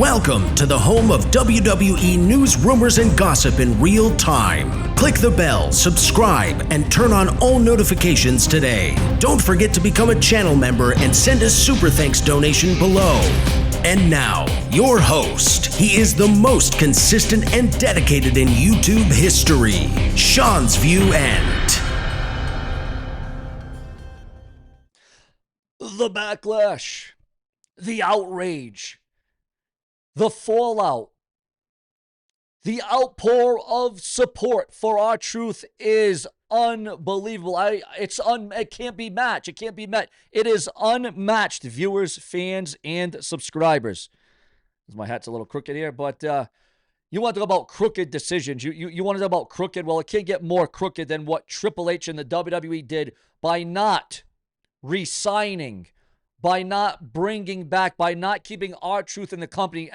Welcome to the home of WWE news, rumors, and gossip in real time. Click the bell, subscribe, and turn on all notifications today. Don't forget to become a channel member and send a super thanks donation below. And now, your host. He is the most consistent and dedicated in YouTube history, SeanzViewEnt. The backlash, the outrage, the fallout, the outpour of support for our truth is unbelievable. It can't be matched. It can't be met. It is unmatched, viewers, fans, and subscribers. My hat's a little crooked here, but you want to talk about crooked decisions. You want to talk about crooked. Well, it can't get more crooked than what Triple H and the WWE did by not resigning, by not bringing back, by not keeping our truth in the company.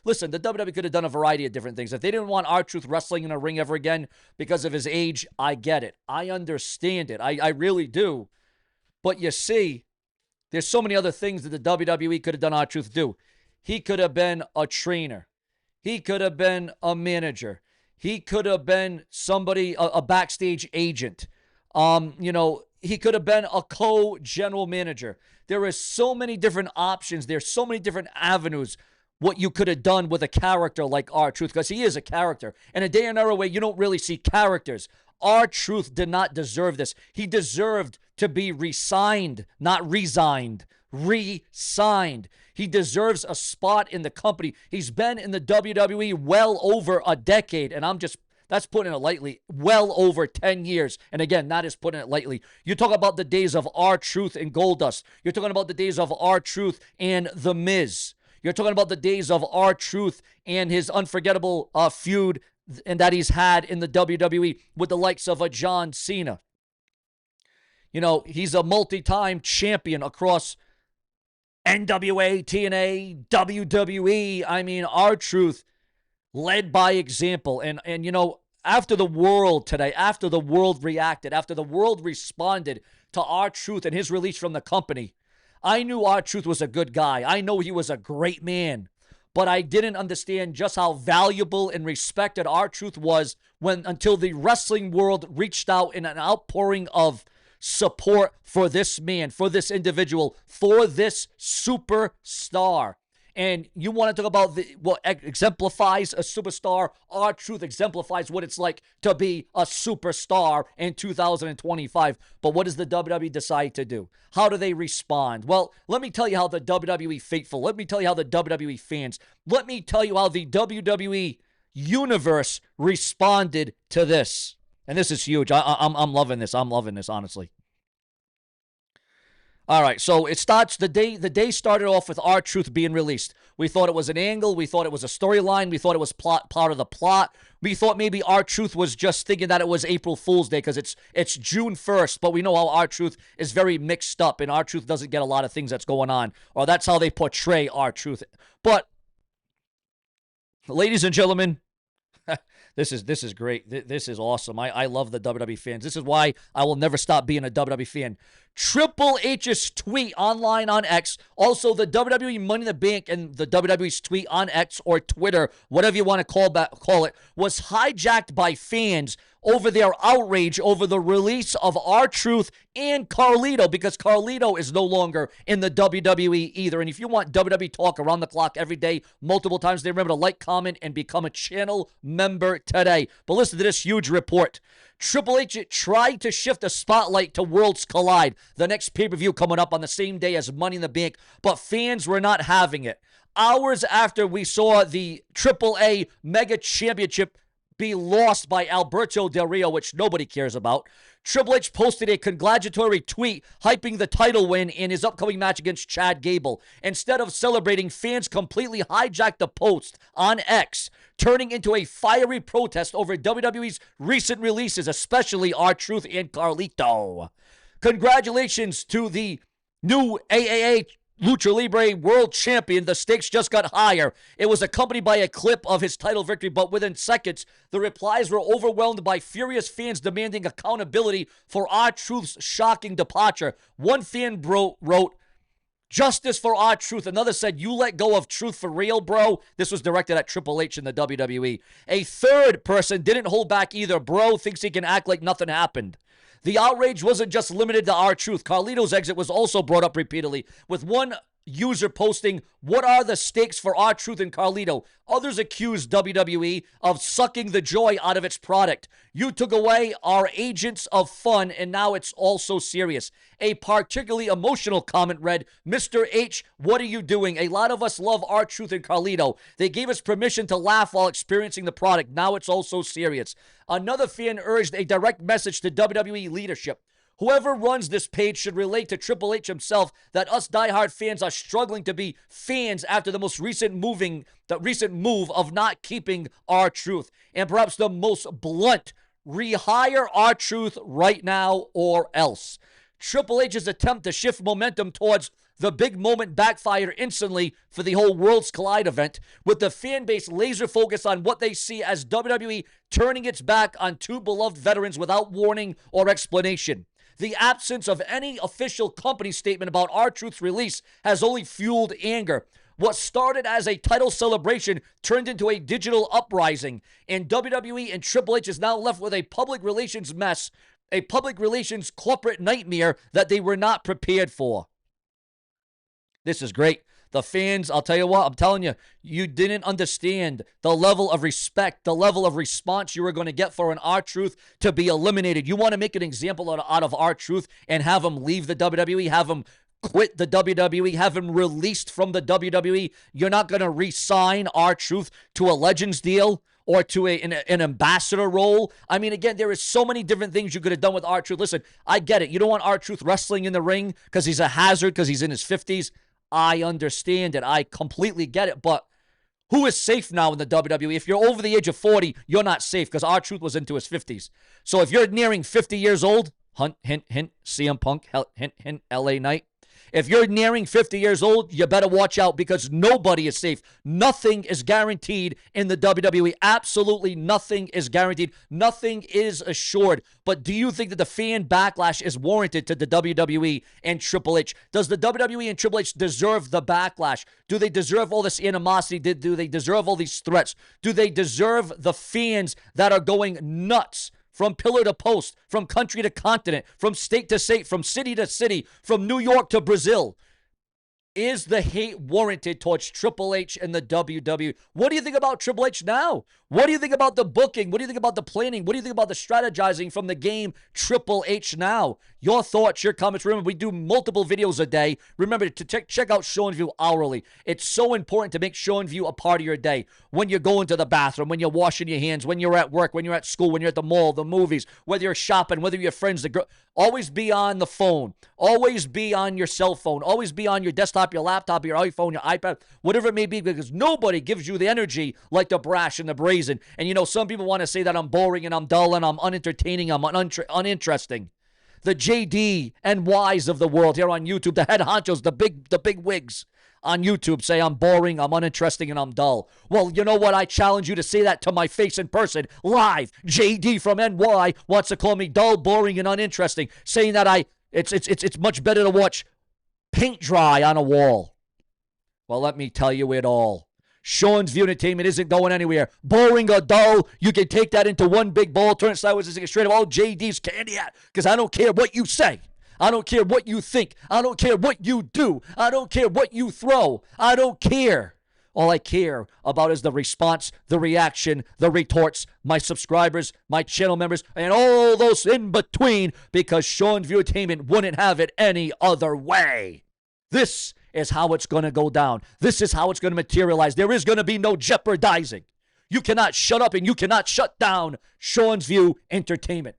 Listen, the WWE could have done a variety of different things. If they didn't want our truth wrestling in a ring ever again because of his age, I get it. I understand it. I really do. But you see, there's so many other things that the WWE could have done our truth do. He could have been a trainer. He could have been a manager. He could have been somebody, a backstage agent. He could have been a co-general manager. There are so many different options. There's so many different avenues what you could have done with a character like R-Truth, because he is a character. In a day and era where you don't really see characters, R-Truth did not deserve this. He deserved to be resigned, not resigned, re-signed. He deserves a spot in the company. He's been in the WWE well over a decade, and that's putting it lightly, well over 10 years. And again, that is putting it lightly. You talk about the days of R-Truth and Goldust. You're talking about the days of R-Truth and The Miz. You're talking about the days of R-Truth and his unforgettable feud and that he's had in the WWE with the likes of a John Cena. He's a multi-time champion across NWA, TNA, WWE. I mean, R-Truth led by example. And after the world today, after the world reacted, after the world responded to R-Truth and his release from the company, I knew R-Truth was a good guy. I know he was a great man. But I didn't understand just how valuable and respected R-Truth was until the wrestling world reached out in an outpouring of support for this man, for this individual, for this superstar. And you want to talk about what exemplifies a superstar? R-Truth exemplifies what it's like to be a superstar in 2025. But what does the WWE decide to do? How do they respond? Well, let me tell you how the WWE faithful, let me tell you how the WWE fans, let me tell you how the WWE universe responded to this. And this is huge. I'm loving this. I'm loving this, honestly. All right, so it starts, the day started off with R-Truth being released. We thought it was an angle. We thought it was a storyline. We thought it was part of the plot. We thought maybe R-Truth was just thinking that it was April Fool's Day because it's June 1st, but we know how R-Truth is very mixed up, and R-Truth doesn't get a lot of things that's going on, or that's how they portray R-Truth. But, ladies and gentlemen, This is great. This is awesome. I love the WWE fans. This is why I will never stop being a WWE fan. Triple H's tweet online on X, also the WWE Money in the Bank and the WWE's tweet on X or Twitter, whatever you want to call it, was hijacked by fans over their outrage over the release of R-Truth and Carlito, because Carlito is no longer in the WWE either. And if you want WWE talk around the clock every day, multiple times, they remember to like, comment, and become a channel member today. But listen to this huge report. Triple H tried to shift the spotlight to Worlds Collide, the next pay-per-view coming up on the same day as Money in the Bank, but fans were not having it. Hours after we saw the AAA Mega Championship be lost by Alberto Del Rio, which nobody cares about, Triple H posted a congratulatory tweet hyping the title win in his upcoming match against Chad Gable. Instead of celebrating, fans completely hijacked the post on X, turning into a fiery protest over WWE's recent releases, especially R-Truth and Carlito. Congratulations to the new AAA Lucha Libre World Champion. The stakes just got higher. It was accompanied by a clip of his title victory, but within seconds, the replies were overwhelmed by furious fans demanding accountability for R-Truth's shocking departure. One fan wrote, Justice for R-Truth. Another said, you let go of truth for real, bro. This was directed at Triple H in the WWE. A third person didn't hold back either. Bro thinks he can act like nothing happened. The outrage wasn't just limited to R-Truth. Carlito's exit was also brought up repeatedly, with one user posting, what are the stakes for R-Truth and Carlito? Others accused WWE of sucking the joy out of its product. You took away our agents of fun, and now it's also serious. A particularly emotional comment read, Mr. H, what are you doing? A lot of us love R-Truth and Carlito. They gave us permission to laugh while experiencing the product. Now it's also serious. Another fan urged a direct message to WWE leadership. Whoever runs this page should relate to Triple H himself that us diehard fans are struggling to be fans after the recent move of not keeping R-Truth. And perhaps the most blunt, rehire R-Truth right now or else. Triple H's attempt to shift momentum towards the big moment backfired instantly for the whole Worlds Collide event, with the fan base laser focused on what they see as WWE turning its back on two beloved veterans without warning or explanation. The absence of any official company statement about R-Truth's release has only fueled anger. What started as a title celebration turned into a digital uprising, and WWE and Triple H is now left with a public relations mess, a public relations corporate nightmare that they were not prepared for. This is great. The fans, I'll tell you what, I'm telling you, you didn't understand the level of respect, the level of response you were going to get for an R-Truth to be eliminated. You want to make an example out of R-Truth and have him leave the WWE, have him quit the WWE, have him released from the WWE. You're not going to re-sign R-Truth to a Legends deal or to an ambassador role. I mean, again, there is so many different things you could have done with R-Truth. Listen, I get it. You don't want R-Truth wrestling in the ring because he's a hazard, because he's in his 50s. I understand it. I completely get it. But who is safe now in the WWE? If you're over the age of 40, you're not safe because R-Truth was into his 50s. So if you're nearing 50 years old, hint, hint, CM Punk, hint, hint, LA Knight. If you're nearing 50 years old, you better watch out because nobody is safe. Nothing is guaranteed in the WWE. Absolutely nothing is guaranteed. Nothing is assured. But do you think that the fan backlash is warranted to the WWE and Triple H? Does the WWE and Triple H deserve the backlash? Do they deserve all this animosity? Do they deserve all these threats? Do they deserve the fans that are going nuts? From pillar to post, from country to continent, from state to state, from city to city, from New York to Brazil. Is the hate warranted towards Triple H and the WWE? What do you think about Triple H now? What do you think about the booking? What do you think about the planning? What do you think about the strategizing from the game Triple H now? Your thoughts, your comments. Remember, we do multiple videos a day. Remember to check out SeanzView hourly. It's so important to make SeanzView a part of your day. When you're going to the bathroom, when you're washing your hands, when you're at work, when you're at school, when you're at the mall, the movies, whether you're shopping, whether you're friends, the girl. Always be on the phone. Always be on your cell phone. Always be on your desktop, your laptop, your iPhone, your iPad, whatever it may be, because nobody gives you the energy like the brash and the brazen. And you know, some people want to say that I'm boring and I'm dull and I'm unentertaining, I'm uninteresting. The JD and Ys of the world here on YouTube, the head honchos, the big wigs on YouTube say I'm boring, I'm uninteresting, and I'm dull. Well, you know what? I challenge you to say that to my face in person, live. JD from NY wants to call me dull, boring, and uninteresting, saying that it's much better to watch paint dry on a wall. Well, let me tell you it all. SeanzView Entertainment isn't going anywhere. Boring or dull, you can take that into one big bowl, turn it sideways, and stick it straight up all JD's candy at, because I don't care what you say. I don't care what you think. I don't care what you do. I don't care what you throw. I don't care. All I care about is the response, the reaction, the retorts, my subscribers, my channel members, and all those in between, because SeanzView Entertainment wouldn't have it any other way. This is how it's going to go down. This is how it's going to materialize. There is going to be no jeopardizing. You cannot shut up and you cannot shut down SeanzView Entertainment.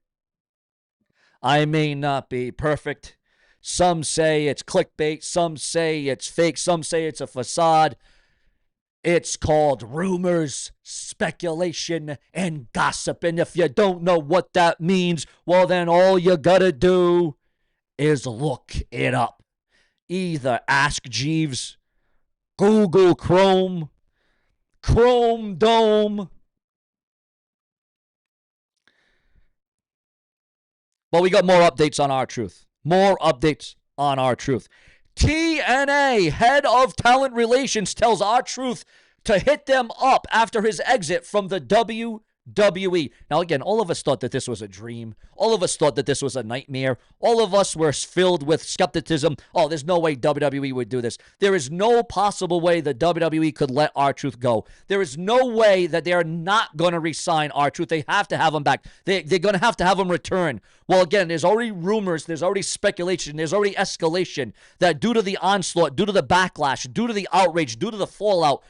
I may not be perfect. Some say it's clickbait. Some say it's fake. Some say it's a facade. It's called rumors, speculation, and gossip. And if you don't know what that means, well, then all you gotta do is look it up. Either Ask Jeeves, Google Chrome, Chrome Dome. But we got more updates on R-Truth. More updates on R-Truth. TNA head of talent relations tells R-Truth to hit them up after his exit from the WWE. Now, again, all of us thought that this was a dream. All of us thought that this was a nightmare. All of us were filled with skepticism. Oh, there's no way WWE would do this. There is no possible way that WWE could let R-Truth go. There is no way that they're not going to re-sign R-Truth. They have to have him back. They're going to have him return. Well, again, there's already rumors, there's already speculation, there's already escalation that due to the onslaught, due to the backlash, due to the outrage, due to the fallout,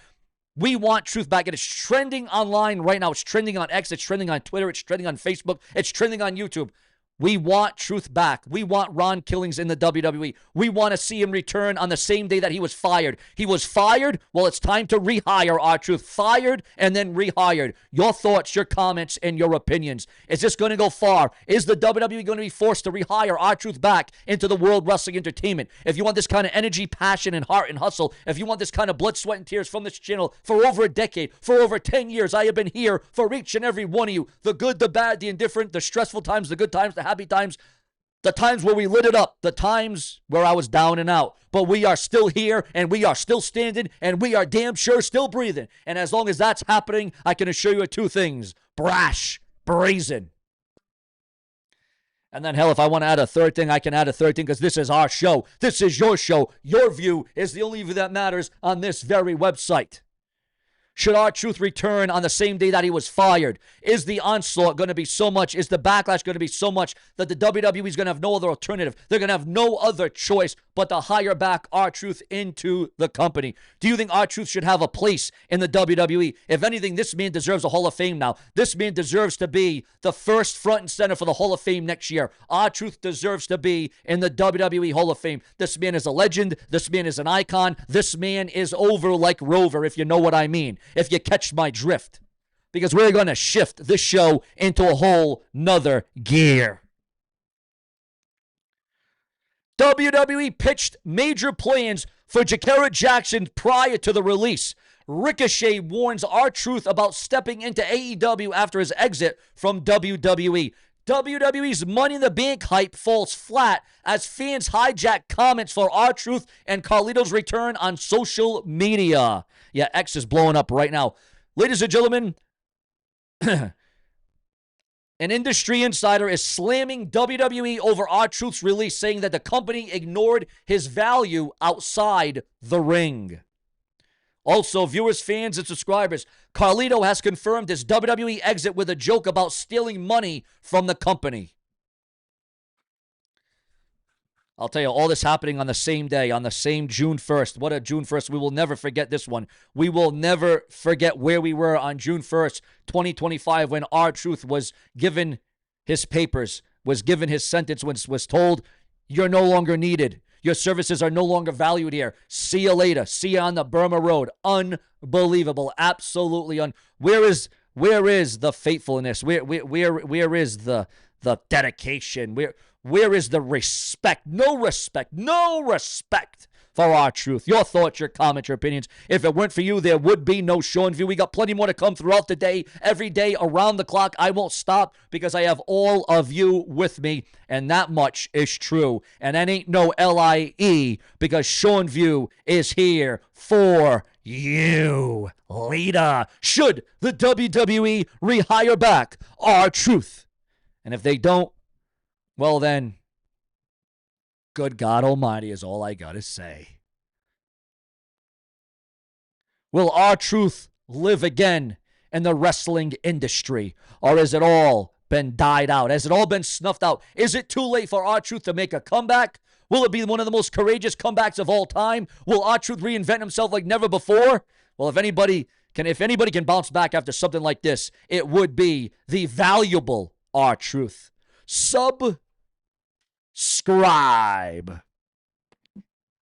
we want Truth back. It is trending online right now. It's trending on X. It's trending on Twitter. It's trending on Facebook. It's trending on YouTube. We want Truth back. We want Ron Killings in the WWE. We want to see him return on the same day that he was fired. He was fired. Well, it's time to rehire R-Truth. Fired and then rehired. Your thoughts, your comments, and your opinions. Is this going to go far? Is the WWE going to be forced to rehire R-Truth back into the World Wrestling Entertainment? If you want this kind of energy, passion, and heart and hustle, if you want this kind of blood, sweat, and tears from this channel for over a decade, for over 10 years, I have been here for each and every one of you. The good, the bad, the indifferent, the stressful times, the good times, the happy times, the times where we lit it up, the times where I was down and out. But we are still here, and we are still standing, and we are damn sure still breathing. And as long as that's happening, I can assure you of two things: brash, brazen. And then, hell, if I want to add a third thing, I can add a third thing, because this is our show. This is your show. Your view is the only view that matters on this very website. Should R-Truth return on the same day that he was fired? Is the onslaught going to be so much? Is the backlash going to be so much that the WWE is going to have no other alternative? They're going to have no other choice but to hire back R-Truth into the company. Do you think R-Truth should have a place in the WWE? If anything, this man deserves a Hall of Fame now. This man deserves to be the first front and center for the Hall of Fame next year. R-Truth deserves to be in the WWE Hall of Fame. This man is a legend. This man is an icon. This man is over like Rover, if you know what I mean. If you catch my drift. Because we're going to shift this show into a whole nother gear. WWE pitched major plans for Jakara Jackson prior to the release. Ricochet warns R-Truth about stepping into AEW after his exit from WWE. WWE's Money in the Bank hype falls flat as fans hijack comments for R-Truth and Carlito's return on social media. Yeah, X is blowing up right now. Ladies and gentlemen, an industry insider is slamming WWE over R-Truth's release, saying that the company ignored his value outside the ring. Also, viewers, fans, and subscribers, Carlito has confirmed his WWE exit with a joke about stealing money from the company. I'll tell you, all this happening on the same day, on the same June 1st. What a June 1st. We will never forget this one. We will never forget where we were on June 1st, 2025, when R-Truth was given his papers, was given his sentence, was told, you're no longer needed. Your services are no longer valued here. See you later. See you on the Burma Road. Unbelievable. Absolutely. Where is the faithfulness? Where is the dedication? Where is the respect? No respect for R-Truth. Your thoughts, your comments, your opinions. If it weren't for you, there would be no SeanzView. We got plenty more to come throughout the day, every day, around the clock. I won't stop because I have all of you with me, and that much is true. And that ain't no LIE, because SeanzView is here for you. Later. Should the WWE rehire back R-Truth? And if they don't, well then, good God Almighty is all I gotta say. Will R-Truth live again in the wrestling industry? Or has it all been died out? Has it all been snuffed out? Is it too late for R-Truth to make a comeback? Will it be one of the most courageous comebacks of all time? Will R-Truth reinvent himself like never before? Well, if anybody can bounce back after something like this, it would be the valuable R-Truth. Subscribe.